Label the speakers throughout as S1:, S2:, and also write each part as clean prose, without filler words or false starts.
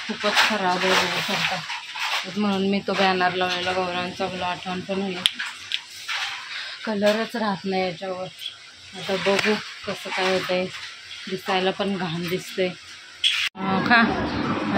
S1: खूपच खराब आहे बघू शकता. म्हणून मी तो बॅनर लावलेला गौरांचा, मला आठवण पण होईल. कलरच राहत नाही याच्यावर. आता बघू कसं काय होतंय. दिसायला पण घाण दिसते. खा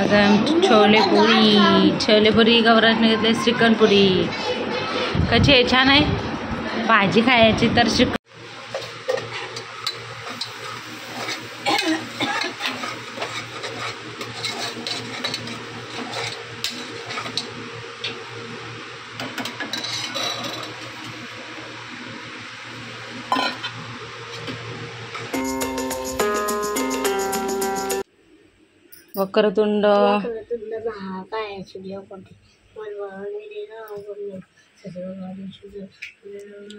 S1: आता छोले पुरी गौरांनी घेतले. चिकन पुरी कशी आहे? छान आहे. भाजी खायची तर चिकन. वक्रतुंड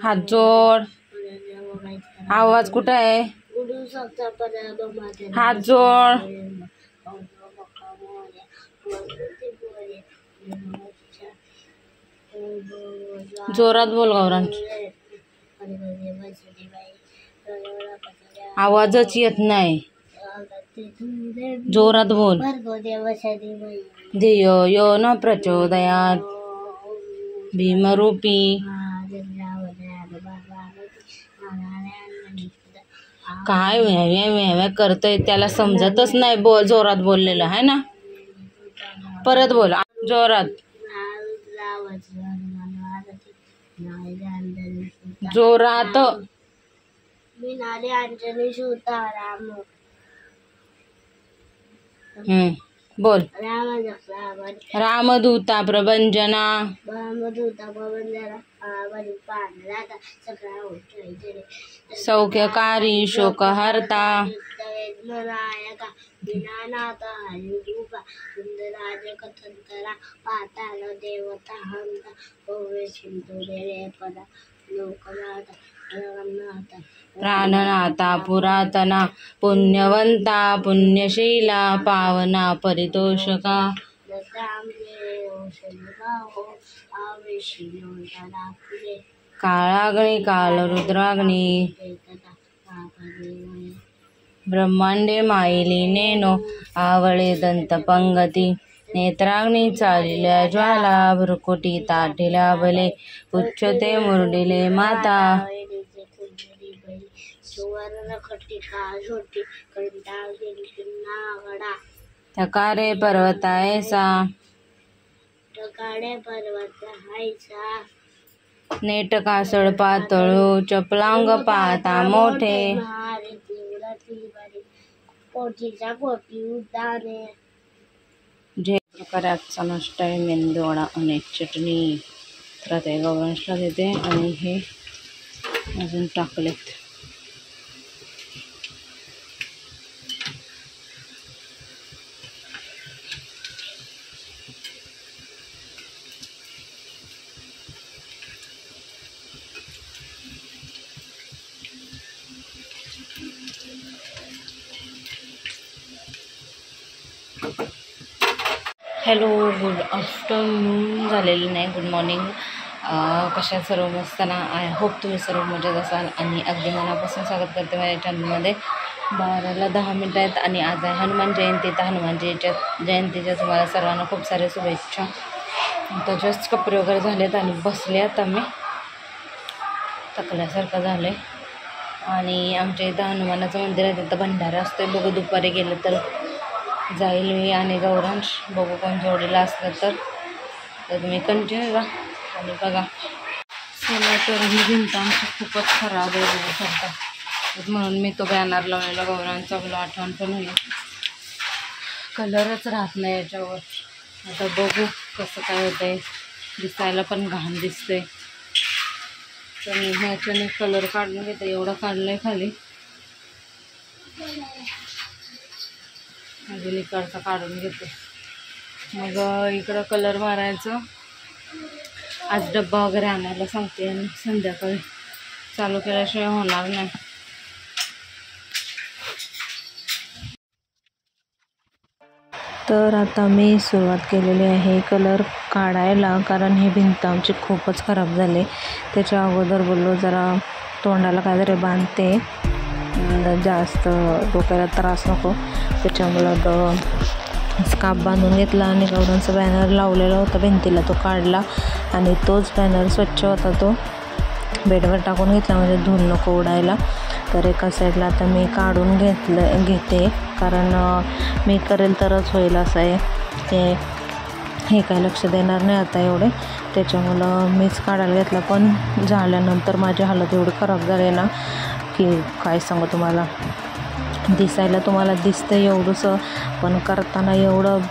S1: हात जोड. आवाज कुठं आहे? हात जोड. जोरात बोल गौरांश. आवाजच येत नाही. जोरात बोल. धियो यो न प्रचोदयात भीमरूपी. काय व्या करतोय त्याला समजतच नाही. बोल, जोरात बोललेलं आहे ना. परत बोल जोरात. जोरात बोल. रामदूता प्रभंजना. सौख्यकारी शोकहर्ता. प्राणनाथा पुरातना पुण्यवंता पुण्यशीला पावना परितोषका. काळाग्नी कालरुद्राग्नी ब्रह्मांडे मायली नेनो आवळे दंतपंगती. नेत्राग्नी चालिल्या ज्वाला भ्रुकुटी ताटिल्या बले उच्चते मुरडिले माता. थकारे पर्वतायसा नेट कासळ पातळू चपलांग पाता मोठे. जे प्रकारे आजचा नाश्ता आहे मेंदूवडा आणि चटणी. तर आता हे गौरांशला देते आणि हे अजून टाकलेत. हॅलो, गुड आफ्टरनून झालेलं नाही, गुड मॉर्निंग. कशा सर्व मस्त ना. आय होप तुम्ही सर्व मजेत असाल आणि अगदी मनापासून स्वागत करते माझ्या चॅनलमध्ये. 12:10 आहेत आणि आज आहे हनुमान जयंती. तर हनुमान जयंतीच्या तुम्हाला सर्वांना खूप साऱ्या शुभेच्छा. तर जस्ट कपडे वगैरे झालेत आणि बसले. आता मी थकल्यासारखं झालं आहे. आणि आमच्या इथं हनुमानाचं मंदिर आहे, तिथं भंडारा असतो. बघू दुपारी गेलं तर जाईल मी आणि गौरांश. बघू कोण जोडीला असलं तर तुम्ही कंटिन्यू राहा आणि बघा. चला तर ही भिंत आमची खूपच खराब आहे बघू शकता. म्हणून मी तो बॅनर लावलेला गौरांचा, मला आठवण पण होईल. कलरच राहत नाही याच्यावर. आता बघू कसं काय होतंय. दिसायला पण घाण दिसते. तर मी ह्याच्याने कलर काढून घेते. एवढं काढलं आहे खाली, अजून इकडचा काढून घेते. मग इकडं कलर मारायचं. आज डब्बा वगैरे आणायला सांगते आणि संध्याकाळी चालू केल्याशिवाय होणार नाही. तर आता मी सुरुवात केलेली आहे कलर काढायला, कारण ही भिंत आमची खूपच खराब झाली. त्याच्या अगोदर बोललो जरा तोंडाला काहीतरी बांधते, जास्त डोक्याला त्रास नको. त्याच्यामुळं स्कार्फ बांधून घेतला आणि गौरांचा बॅनर लावलेला होता भिंतीला तो काढला आणि तोच बॅनर स्वच्छ होता तो बेडवर टाकून घेतला म्हणजे धूळ नको उडायला. तर एका साईडला आता मी काढून घेते कारण मी करेल तरच होईल असं आहे. ते हे काय लक्ष देणार नाही आता एवढे, त्याच्यामुळं मीच काढायला घेतला. पण झाल्यानंतर माझी हालत एवढी खराब झाली ना की काय सांगू तुम्हाला. दिसायला तुम्हाला दिसतं एवढंसं पण करताना एवढं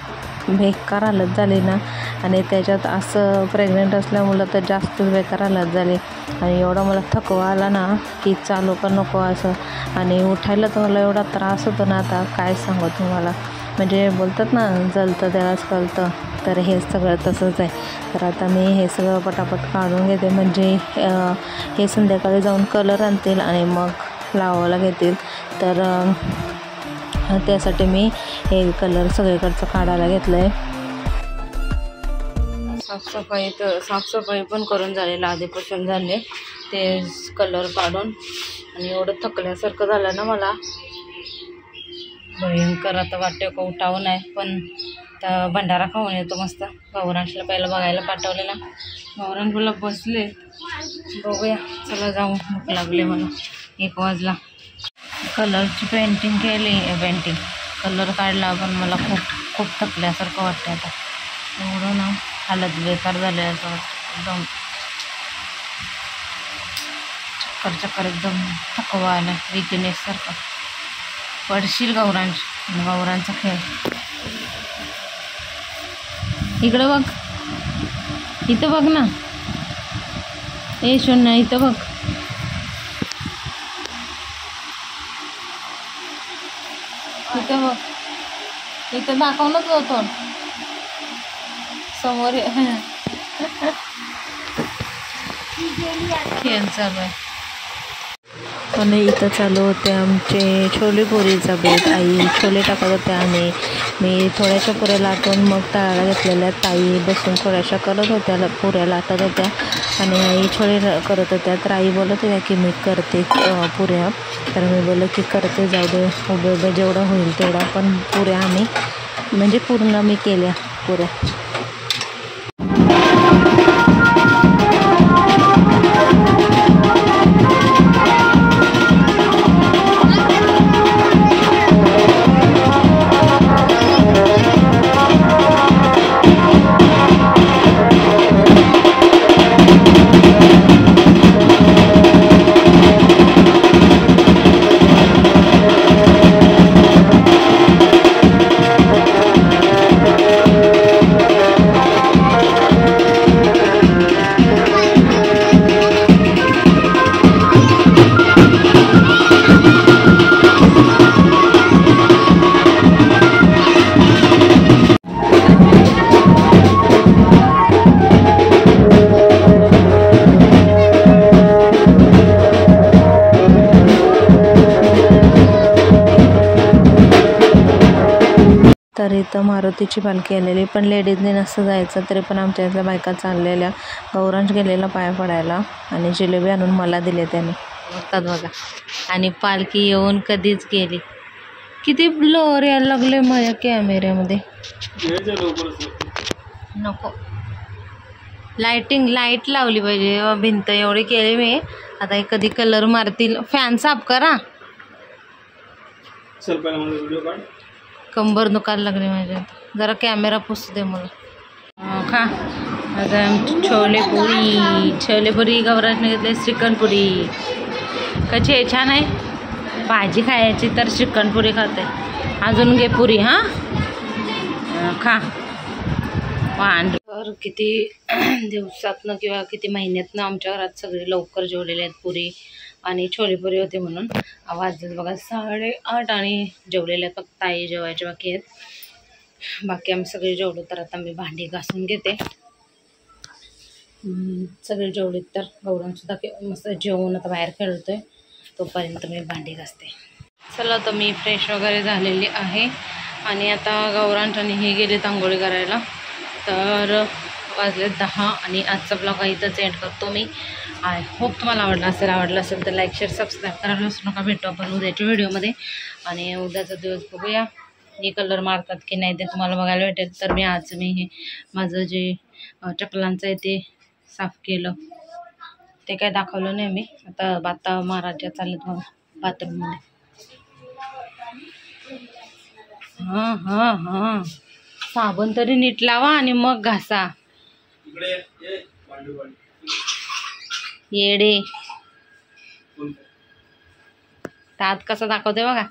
S1: बेकार हालत झाली ना. आणि त्याच्यात असं प्रेग्नंट असल्यामुळं तर जास्त बेकार हालत झाली आणि एवढा मला थकवा आला ना की चालू पण नको असं. आणि उठायला तर मला एवढा त्रास होतो ना आता काय सांगू तुम्हाला. म्हणजे बोलतात ना जलतं त्यालाच कळतं, तर हे सगळं तसंच आहे. तर आता मी हे सगळं पटापट काढून घेते म्हणजे हे संध्याकाळी जाऊन कलर आणतील आणि मग लावायला घेतील. तर त्यासाठी मी हे कलर सगळीकडचं काढायला घेतलं आहे. साफसफाई पण करून झालेलं, आधीपासून झाले ते कलर काढून. आणि एवढं थकल्यासारखं झालं ना मला भयंकर. आता वाटते का उठावं नाही पण तर भंडारा खाऊन येतो मस्त. गौरांशला पहिलं बघायला पाठवलेला, गौरांशला बसले. बघूया चला जाऊ, भूक लागले मला. 1 वाजला. कलरची पेंटिंग कलर काढला पण मला खूप थकल्यासारखं वाटतं आता. एवढं ना हालत बेकार झालं आहे असं वाटतं. एकदम चक्कर एकदम थकवा आला, विकनेस सारखं. पडशील गौरांचा खेळ. इकडं बघ, इथं बघ ना. ए शोन्या इथं बघ. इथं बघ, इथं दाखवूनच होतो समोर. खेळ चालू आहे. आणि इथं चालू होते आमचे छोले पुरीचा बेत. आई छोले टाकत होत्या आणि मी थोड्याशा पुऱ्या लाटून मग तळायला घेतलेल्या. ताई बसून थोड्याशा करत होत्या, पुऱ्या लाटत होत्या आणि आई छोले करत होत्या. तर आई बोलत होत्या की मी करते पुऱ्या. तर मी बोलले की करते, जाऊ दे उभे जेवढं होईल तेवढा. पण पुऱ्या आम्ही म्हणजे पूर्ण मी केल्या पुऱ्या. तर इथं मारुतीची पालखी आलेली, पण लेडीजने नसतं जायचं तरी पण आमच्या इथल्या बायका चाललेल्या. गौरांश गेलेला पाया पडायला आणि जिलेबी आणून मला दिले त्याने, बघतात बघा. आणि पालखी येऊन कधीच गेली. किती ब्लर यायला लागले माझ्या कॅमेऱ्यामध्ये. नको, लाईट लावली पाहिजे. भिंत एवढी केली मी, आता कधी कलर मारतील. फॅन साफ करा. कंबर दुखायला लागली माझ्या. जरा कॅमेरा पुसू दे मला. खा आता छोले पुरी गौरांशने घेतले. श्रीखंड पुरी कशी आहे, छान आहे. भाजी खायची तर श्रीखंड पुरी खाते. अजून घे पुरी. हां खा. तर किती दिवसातनं किंवा किती महिन्यातनं आमच्या घरात सगळे लवकर जेवलेले आहेत. पुरी आणि छोलेपुरी होते म्हणून. आवाज बघा 8:30 आणि जेवलेले आहेत. फक्त आई जेवायचे बाकी आहेत. बाकी आम्ही सगळे जेवलो. तर आता मी भांडी घासून घेते. सगळे जेवलेत तर गौरांसुद्धा मस्त जेवून आता बाहेर खेळतोय. तोपर्यंत मी भांडी घासते. चला तर मी फ्रेश वगैरे झालेली आहे आणि आता गौरांश आणि हे गेले आंघोळी करायला. तर वाजले 10 आणि आजचा ब्लॉग इथंच एंड करतो मी. आय होप तुम्हाला आवडलं असेल तर लाईक शेअर सबस्क्राईब करायला विसरू नका. भेटू आपण उद्याच्या व्हिडिओमध्ये आणि उद्याचा दिवस बघूया. हे कलर मारतात की नाही ते तुम्हाला बघायला भेटेल. तर मी हे माझं जे चपलांचं आहे ते साफ केलं. ते काय दाखवलं नाही मी. आता बाता मारायच्या चालत मला बाथरूममध्ये. हां साबण तरी नीट लावा आणि मग घासा. येडे तात कसा दाखवते बघा.